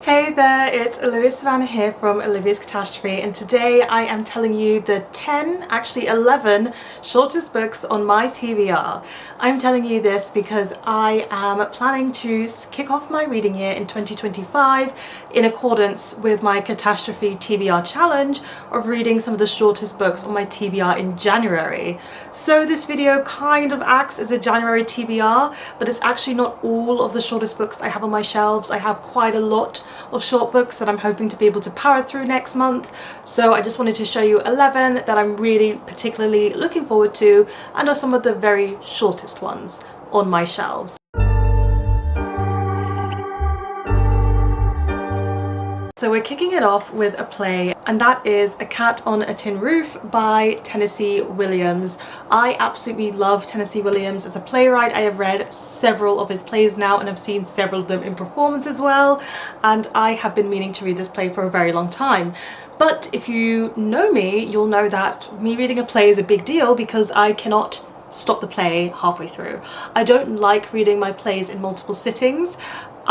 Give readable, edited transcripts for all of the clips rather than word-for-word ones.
Hey there, it's Olivia-Savannah here from Olivia's Catastrophe, and today I am telling you the 10, actually 11 shortest books on my TBR. I'm telling you this because I am planning to kick off my reading year in 2025 in accordance with my Catastrophe TBR challenge of reading some of the shortest books on my TBR in January. So this video kind of acts as a January TBR, but it's actually not all of the shortest books I have on my shelves. I have quite a lot of short books that I'm hoping to be able to power through next month, so I just wanted to show you 11 that I'm really particularly looking forward to and are some of the very shortest ones on my shelves. So we're kicking it off with a play, and that is A Cat on a Tin Roof by Tennessee Williams. I absolutely love Tennessee Williams as a playwright. I have read several of his plays now and have seen several of them in performance as well, and I have been meaning to read this play for a very long time. But if you know me, you'll know that me reading a play is a big deal because I cannot stop the play halfway through. I don't like reading my plays in multiple sittings.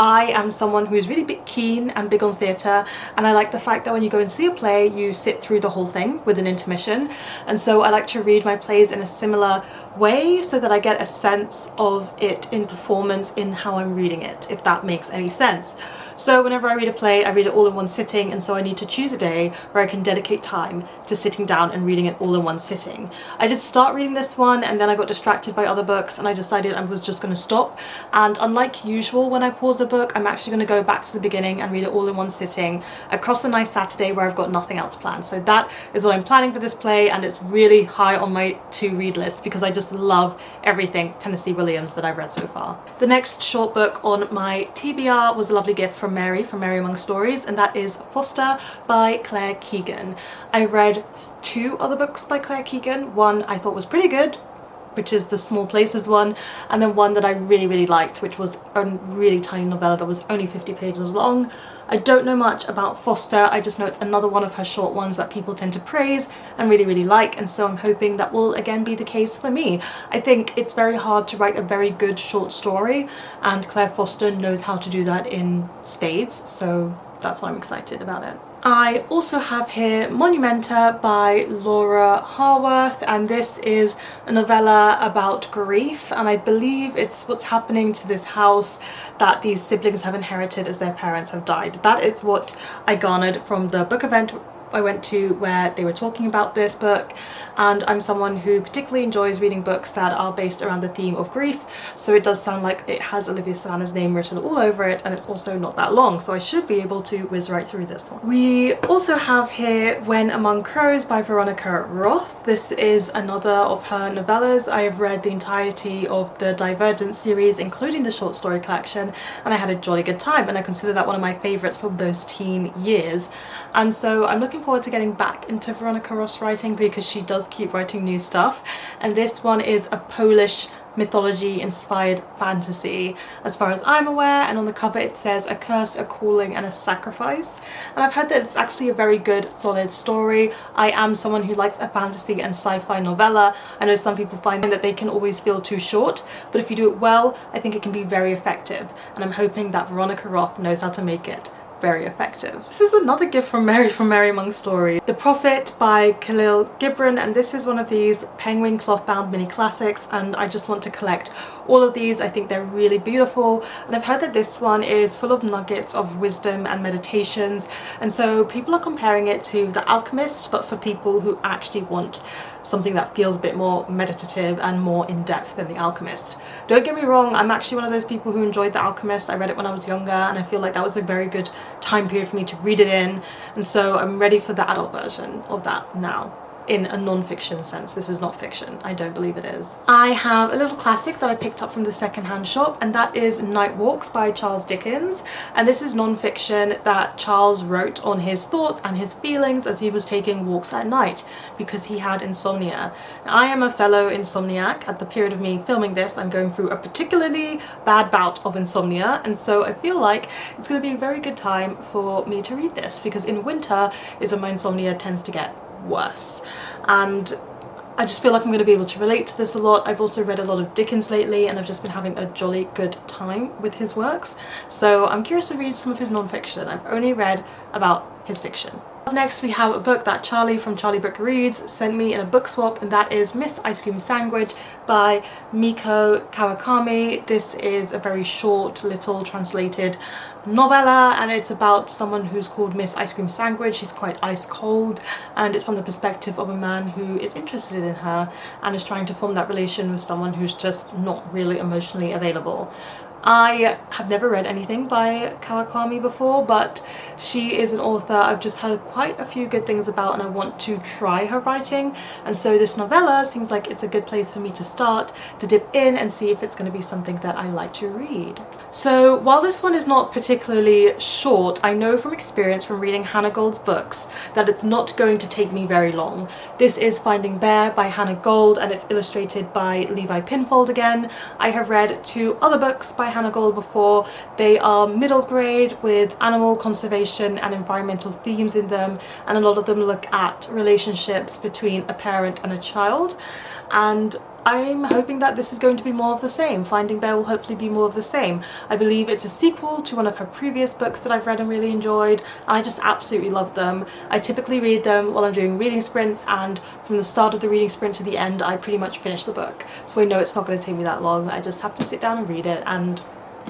I am someone who's really keen and big on theatre, and I like the fact that when you go and see a play you sit through the whole thing with an intermission, and so I like to read my plays in a similar way so that I get a sense of it in performance in how I'm reading it, if that makes any sense. So whenever I read a play, I read it all in one sitting, and so I need to choose a day where I can dedicate time to sitting down and reading it all in one sitting. I did start reading this one and then I got distracted by other books and I decided I was just going to stop, and unlike usual when I pause a book, I'm actually going to go back to the beginning and read it all in one sitting across a nice Saturday where I've got nothing else planned. So that is what I'm planning for this play, and it's really high on my to-read list because I just love everything Tennessee Williams that I've read so far. The next short book on my TBR was a lovely gift from Mary Among Stories, and that is Foster by Claire Keegan. I read two other books by Claire Keegan. One I thought was pretty good, which is the Small Places one, and then one that I really liked, which was a really tiny novella that was only 50 pages long. I don't know much about Foster, I just know it's another one of her short ones that people tend to praise and really like, and so I'm hoping that will again be the case for me. I think it's very hard to write a very good short story, and Claire Foster knows how to do that in spades, so that's why I'm excited about it. I also have here Monumenta by Lara Haworth, and this is a novella about grief, and I believe it's what's happening to this house that these siblings have inherited as their parents have died. That is what I garnered from the book event I went to where they were talking about this book, and I'm someone who particularly enjoys reading books that are based around the theme of grief, so it does sound like it has Olivia-Savannah's name written all over it, and it's also not that long, so I should be able to whiz right through this one. We also have here When Among Crows by Veronica Roth. This is another of her novellas. I have read the entirety of the Divergent series, including the short story collection, and I had a jolly good time, and I consider that one of my favourites from those teen years. And so I'm looking forward to getting back into Veronica Roth's writing because she does keep writing new stuff, and this one is a Polish mythology inspired fantasy as far as I'm aware, and on the cover it says a curse, a calling and a sacrifice, and I've heard that it's actually a very good solid story. I am someone who likes a fantasy and sci-fi novella. I know some people find that they can always feel too short, but if you do it well I think it can be very effective, and I'm hoping that Veronica Roth knows how to make it very effective. This is another gift from Mary Among Stories. The Prophet by Khalil Gibran, and this is one of these penguin cloth bound mini classics, and I just want to collect all of these. I think they're really beautiful, and I've heard that this one is full of nuggets of wisdom and meditations, and so people are comparing it to The Alchemist, but for people who actually want something that feels a bit more meditative and more in-depth than The Alchemist. Don't get me wrong, I'm actually one of those people who enjoyed The Alchemist. I read it when I was younger and I feel like that was a very good time period for me to read it in, and so I'm ready for the adult version of that now. In a non-fiction sense. This is not fiction. I don't believe it is. I have a little classic that I picked up from the secondhand shop, and that is Night Walks by Charles Dickens, and this is non-fiction that Charles wrote on his thoughts and his feelings as he was taking walks at night because he had insomnia. Now, I am a fellow insomniac. At the period of me filming this I'm going through a particularly bad bout of insomnia, and so I feel like it's going to be a very good time for me to read this because in winter is when my insomnia tends to get worse, and I just feel like I'm going to be able to relate to this a lot. I've also read a lot of Dickens lately and I've just been having a jolly good time with his works. So I'm curious to read some of his non-fiction. I've only read about his fiction. Up next we have a book that Charlie from Charlie Book Reads sent me in a book swap, and that is Miss Ice Cream Sandwich by Mieko Kawakami. This is a very short little translated novella and it's about someone who's called Miss Ice Cream Sandwich. She's quite ice cold and it's from the perspective of a man who is interested in her and is trying to form that relation with someone who's just not really emotionally available. I have never read anything by Kawakami before, but she is an author I've just heard quite a few good things about and I want to try her writing, and so this novella seems like it's a good place for me to start, to dip in and see if it's going to be something that I like to read. So while this one is not particularly short, I know from experience from reading Hannah Gold's books that it's not going to take me very long. This is Finding Bear by Hannah Gold and it's illustrated by Levi Pinfold again. I have read 2 other books by Hannah Gold before. They are middle grade with animal conservation and environmental themes in them, and a lot of them look at relationships between a parent and a child, and I'm hoping that this is going to be more of the same. Finding Bear will hopefully be more of the same. I believe it's a sequel to one of her previous books that I've read and really enjoyed. I just absolutely love them. I typically read them while I'm doing reading sprints, and from the start of the reading sprint to the end I pretty much finish the book. So I know it's not going to take me that long. I just have to sit down and read it and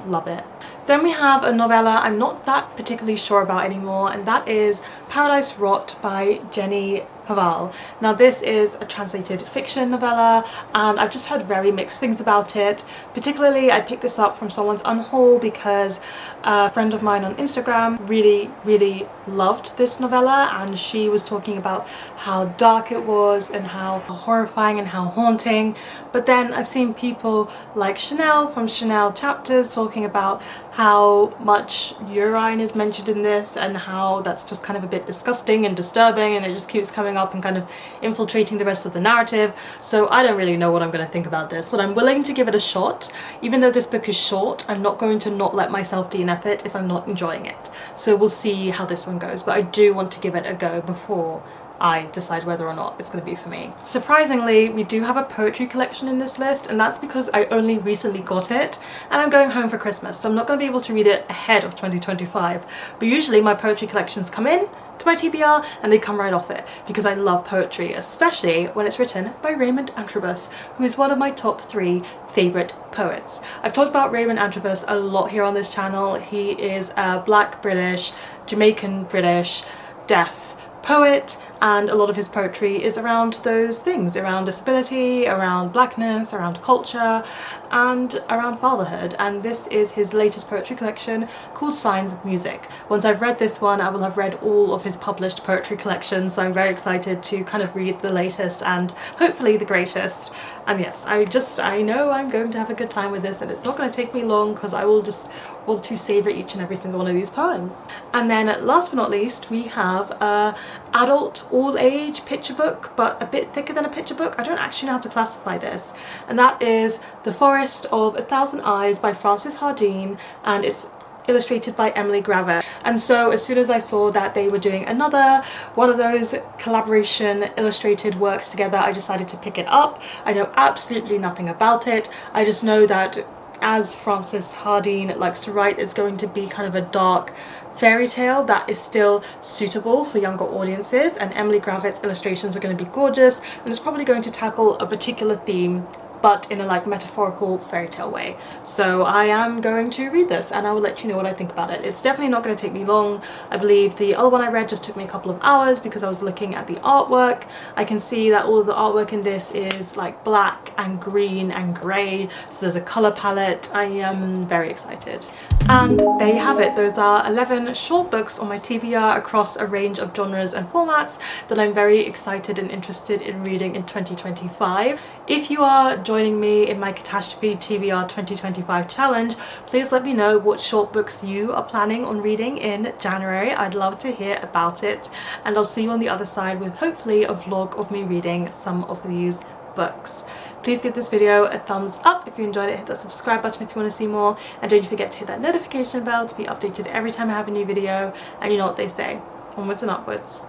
love it. Then we have a novella I'm not that particularly sure about anymore, and that is Paradise Rot by Jenny Hval. Now this is a translated fiction novella and I've just heard very mixed things about it. Particularly I picked this up from someone's unhaul because a friend of mine on Instagram really loved this novella, and she was talking about how dark it was and how horrifying and how haunting. But then I've seen people like Chanel from Chanel Chapters talking about how much urine is mentioned in this and how that's just kind of a bit disgusting and disturbing, and it just keeps coming up and kind of infiltrating the rest of the narrative. So I don't really know what I'm going to think about this, but I'm willing to give it a shot. Even though this book is short, I'm not going to not let myself DNF it if I'm not enjoying it. So we'll see how this one goes, but I do want to give it a go before I decide whether or not it's going to be for me. Surprisingly, we do have a poetry collection in this list, and that's because I only recently got it and I'm going home for Christmas, so I'm not going to be able to read it ahead of 2025. But usually my poetry collections come in to my TBR and they come right off it because I love poetry, especially when it's written by Raymond Antrobus, who is one of my top 3 favourite poets. I've talked about Raymond Antrobus a lot here on this channel. He is a Black British, Jamaican British, deaf poet, and a lot of his poetry is around those things, around disability, around blackness, around culture, and around fatherhood. And this is his latest poetry collection called Signs of Music. Once I've read this one, I will have read all of his published poetry collections, so I'm very excited to kind of read the latest and hopefully the greatest. And yes, I know I'm going to have a good time with this, and it's not going to take me long because I will just want to savor each and every single one of these poems. And then last but not least, we have a adult all-age picture book, but a bit thicker than a picture book. I don't actually know how to classify this, and that is The Forest of a Thousand Eyes by Frances Hardinge, and it's illustrated by Emily Gravett. And so as soon as I saw that they were doing another one of those collaboration illustrated works together, I decided to pick it up. I know absolutely nothing about it. I just know that as Frances Hardinge likes to write, it's going to be kind of a dark fairy tale that is still suitable for younger audiences, and Emily Gravett's illustrations are going to be gorgeous, and it's probably going to tackle a particular theme but in a like metaphorical fairy tale way. So I am going to read this and I will let you know what I think about it. It's definitely not going to take me long. I believe the other one I read just took me a couple of hours because I was looking at the artwork. I can see that all of the artwork in this is like black and green and grey, so there's a colour palette. I am very excited. And there you have it. Those are 11 short books on my TBR across a range of genres and formats that I'm very excited and interested in reading in 2025. If you are joining me in my Catastrophe TBR 2025 challenge, please let me know what short books you are planning on reading in January. I'd love to hear about it, and I'll see you on the other side with hopefully a vlog of me reading some of these books. Please give this video a thumbs up if you enjoyed it, hit that subscribe button if you want to see more, and don't forget to hit that notification bell to be updated every time I have a new video. And you know what they say, onwards and upwards.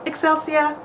Excelsior!